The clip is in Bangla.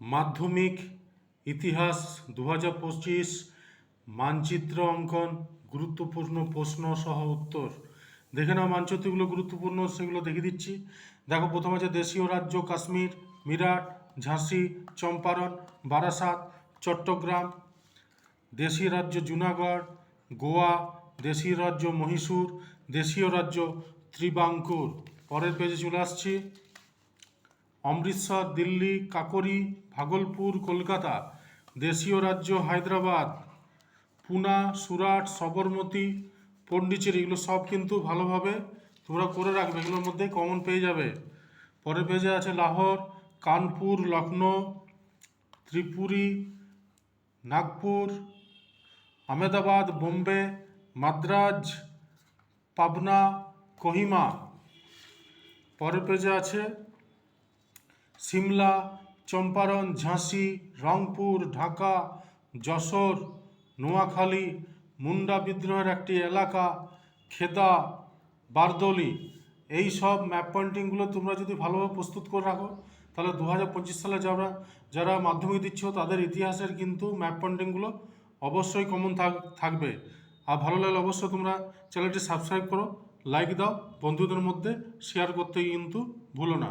মাধ্যমিক ইতিহাস 2025 মানচিত্র অঙ্কন গুরুত্বপূর্ণ প্রশ্ন সহ উত্তর। দেখে নাও মানচিত্রগুলো গুরুত্বপূর্ণ, সেগুলো দেখিয়ে দিচ্ছি। দেখো, প্রথম আছে দেশীয় রাজ্য কাশ্মীর, মিরাট, ঝাঁসি, চম্পারণ, বারাসাত, চট্টগ্রাম। দেশীয় রাজ্য জুনাগড়, গোয়া। দেশীয় রাজ্য মহীশূর। দেশীয় রাজ্য ত্রিবাঙ্কুর। পরের পেজে চলে আসছি। অমৃতসর, দিল্লি, কাকরি, ভাগলপুর, কলকাতা। দেশীয় রাজ্য হায়দ্রাবাদ, পুনা, সুরাট, সবরমতী, পন্ডিচেরি। এগুলো সব কিন্তু ভালোভাবে তোমরা করে রাখবে, এগুলোর মধ্যে কমন পেয়ে যাবে। পরের পেজে আছে লাহোর, কানপুর, লখনৌ, ত্রিপুরি, নাগপুর, আহমেদাবাদ, বোম্বে, মাদ্রাজ, পাবনা, কোহিমা। পরের পেজে আছে সিমলা, চম্পারণ, ঝাঁসি, রংপুর, ঢাকা, যশোর, নোয়াখালী, মুন্ডা বিদ্রোহের একটি এলাকা, খেদা, বারদৌলি। এই সব ম্যাপ পয়েন্টিংগুলো তোমরা যদি ভালোভাবে প্রস্তুত করে রাখো, তাহলে 2025 সালে যারা মাধ্যমিক দিচ্ছ তাদের ইতিহাসের কিন্তু ম্যাপ পয়েন্টিংগুলো অবশ্যই কমন থাকবে। আর ভালো লাগলে অবশ্যই তোমরা চ্যানেলটি সাবস্ক্রাইব করো, লাইক দাও, বন্ধুদের মধ্যে শেয়ার করতে কিন্তু ভুলো না।